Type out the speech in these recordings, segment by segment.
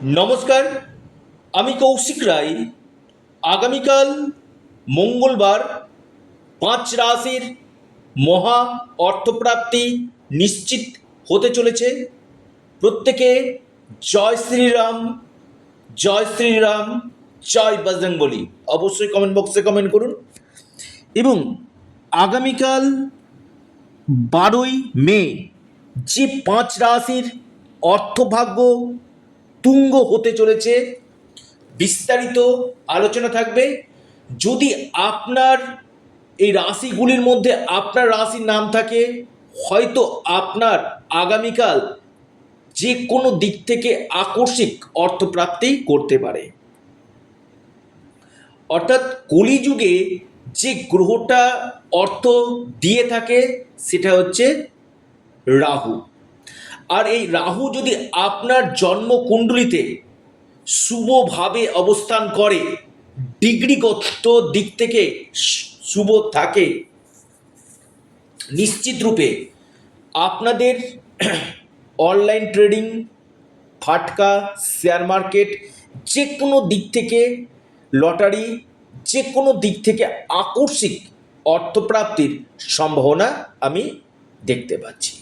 নমস্কার, আমি কৌশিক রায়। আগামীকাল মঙ্গলবার 5 রাশির মহা অর্থপ্রাপ্তি নিশ্চিত হতে চলেছে। প্রত্যেকে জয় শ্রীরাম, জয় শ্রীরাম, জয় বজরংবলী অবশ্যই কমেন্ট বক্সে কমেন্ট করুন। এবং আগামীকাল 12ই মে যে 5 রাশির অর্থভাগ্য তুঙ্গ হতে চলেছে, বিস্তারিত আলোচনা থাকবে। যদি আপনার এই রাশিগুলির মধ্যে আপনার রাশির নাম থাকে, হয়তো আপনার আগামীকাল যে কোনো দিক থেকে আকস্মিক অর্থপ্রাপ্তি করতে পারে। অর্থাৎ কলিযুগে যে গ্রহটা অর্থ দিয়ে থাকে সেটা হচ্ছে রাহু। আর এই রাহু যদি আপনার জন্মকুণ্ডলিতে শুভভাবে অবস্থান করে, ডিগ্রিগত দিক থেকে শুভ থাকে, নিশ্চিত রূপে আপনাদের অনলাইন ট্রেডিং, ফাটকা, শেয়ার মার্কেট, যে কোনো দিক থেকে লটারি, যে কোনো দিক থেকে আকস্মিক অর্থপ্রাপ্তির সম্ভাবনা আমি দেখতে পাচ্ছি।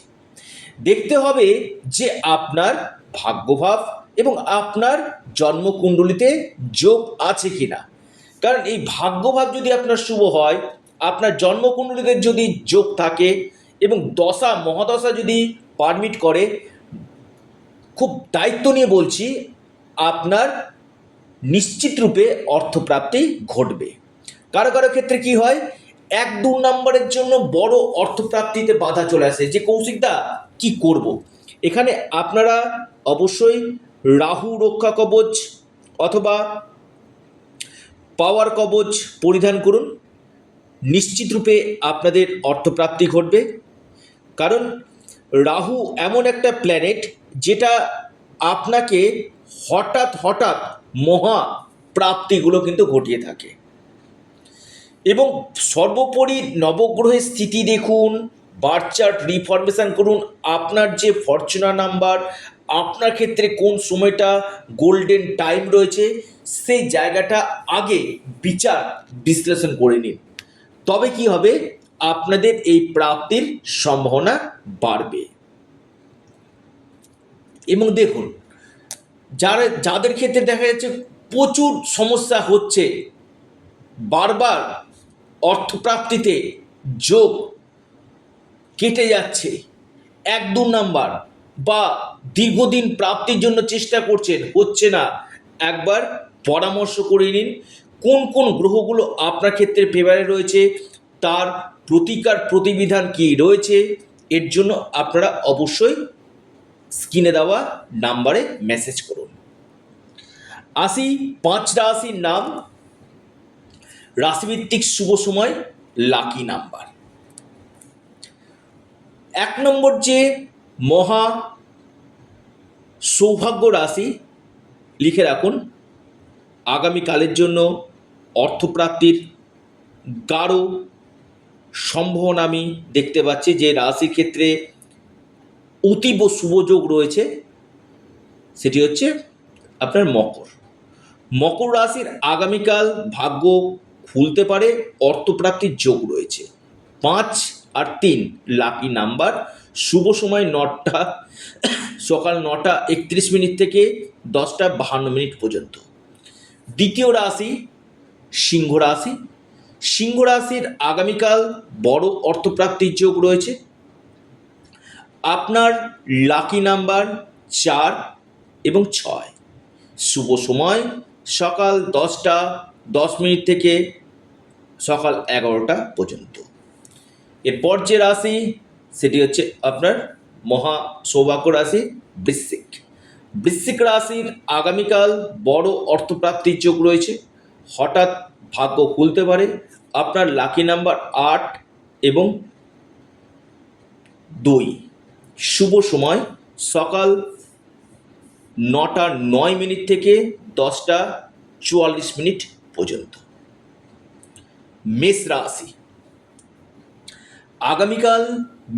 দেখতে হবে যে আপনার ভাগ্যভাব এবং আপনার জন্মকুণ্ডলিতে যোগ আছে কিনা। কারণ এই ভাগ্যভাব যদি আপনার শুভ হয়, আপনার জন্মকুণ্ডলিতে যদি যোগ থাকে এবং দশা মহাদশা যদি পারমিট করে, খুব দায়িত্ব নিয়ে বলছি, আপনার নিশ্চিত রূপে অর্থপ্রাপ্তি ঘটবে। কারো কারো ক্ষেত্রে কি হয়, 1-2 নম্বরের জন্য বড় অর্থপ্রাপ্তিতে বাধা চলে আসে, যে কৌশিকদা কি করব। এখানে আপনারা অবশ্যই রাহু রক্ষা কবচ অথবা পাওয়ার কবচ পরিধান করুন। নিশ্চিত রূপে আপনাদের অর্থপ্রাপ্তি ঘটবে। কারণ রাহু এমন একটা প্ল্যানেট যেটা আপনাকে হঠাৎ হঠাৎ মহা প্রাপ্তিগুলো কিন্তু ঘটিয়ে থাকে। এবং সর্বোপরি নবগ্রহের স্থিতি দেখুন, বার্থ চার্ট রিফরমেশন করুন, আপনার যে ফরচুনা নাম্বার, আপনার ক্ষেত্রে কোন সময়টা গোল্ডেন টাইম রয়েছে, সেই জায়গাটা আগে বিচার বিশ্লেষণ করে নিন। তবে কি হবে, আপনাদের এই প্রাপ্তির সম্ভাবনা বাড়বে। এবং দেখুন, যাদের ক্ষেত্রে দেখা যাচ্ছে প্রচুর সমস্যা হচ্ছে, বারবার অর্থপ্রাপ্তিতে যোগ কেটে যাচ্ছে, 1-2 নাম্বার বা দীর্ঘদিন প্রাপ্তির জন্য চেষ্টা করছেন, হচ্ছে না, একবার পরামর্শ করে নিন কোন কোন গ্রহগুলো আপনার ক্ষেত্রে ফেভারে রয়েছে, তার প্রতিকার প্রতিবিধান কি রয়েছে। এর জন্য আপনারা অবশ্যই স্ক্রিনে দেওয়া নাম্বারে মেসেজ করুন। আসি 5 রাশির নাম, রাশিভিত্তিক শুভ সময়, লাকি নাম্বার। 1 নম্বর যে মহা সৌভাগ্য রাশি, লিখে রাখুন, আগামীকালের জন্য অর্থপ্রাপ্তির গাঢ় সম্ভাবনা আমি দেখতে পাচ্ছি। যে রাশির ক্ষেত্রে অতীব শুভযোগ রয়েছে সেটি হচ্ছে আপনার মকর। মকর রাশির আগামীকাল ভাগ্য খুলতে পারে, অর্থপ্রাপ্তির যোগ রয়েছে। 5 আর 3 লাকি নাম্বার। শুভ সময় সকাল 9টা 31 মিনিট থেকে 10টা 52 মিনিট পর্যন্ত। দ্বিতীয় রাশি সিংহ রাশি। সিংহ রাশির আগামীকাল বড় অর্থপ্রাপ্তির যোগ রয়েছে। আপনার লাকি নাম্বার 4 এবং 6। শুভ সময় সকাল 10টা 10 মিনিট থেকে সকাল 11টা পর্যন্ত। এরপর যে রাশি সেটি হচ্ছে আপনার মহা সৌভাগ্য রাশি বৃশ্চিক। বৃশ্চিক রাশির আগামীকাল বড় অর্থপ্রাপ্তির যোগ রয়েছে, হঠাৎ ভাগ্য খুলতে পারে। আপনার লাকি নাম্বার 8 এবং 2। শুভ সময় সকাল 9টা 9 মিনিট থেকে 10টা 44 মিনিট পর্যন্ত। মেষ রাশি, আগামীকাল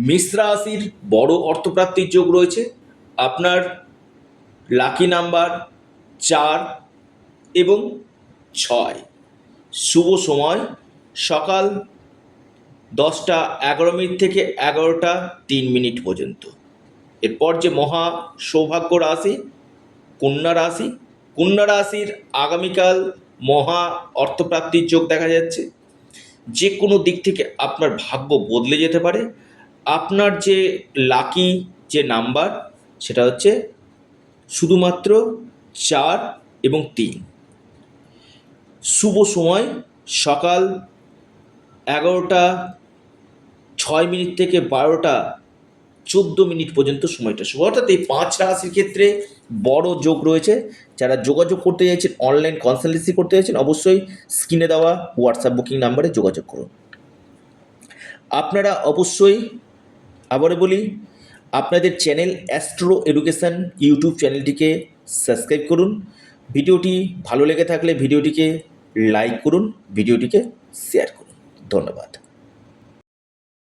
মেষ রাশির বড় অর্থপ্রাপ্তির যোগ রয়েছে। আপনার লাকি নাম্বার 4 এবং 6। শুভ সময় সকাল 10:11 থেকে 11:03 পর্যন্ত। এরপর যে মহা সৌভাগ্য রাশি কন্যা রাশি, কন্যা রাশির আগামীকাল মহা অর্থপ্রাপ্তির যোগ দেখা যাচ্ছে। যে কোনো দিক থেকে আপনার ভাগ্য বদলে যেতে পারে। আপনার যে লাকি যে নাম্বার সেটা হচ্ছে শুধুমাত্র 4 এবং 3। শুভ সময় সকাল 11:06 থেকে 12:14 পর্যন্ত সময়টা শুভ। অর্থাৎ এই 5 রাশির ক্ষেত্রে বড় যোগ রয়েছে। যারা যোগাযোগ করতে চাইছেন, অনলাইন কনসালটেন্সি করতে চাইছেন, অবশ্যই স্ক্রিনে দেওয়া হোয়াটসঅ্যাপ বুকিং নাম্বারে যোগাযোগ করুন। আপনারা অবশ্যই আবারও বলি, আপনাদের চ্যানেল অ্যাস্ট্রো এডুকেশন ইউটিউব চ্যানেলটিকে সাবস্ক্রাইব করুন। ভিডিওটি ভালো লেগে থাকলে ভিডিওটিকে লাইক করুন, ভিডিওটিকে শেয়ার করুন। ধন্যবাদ।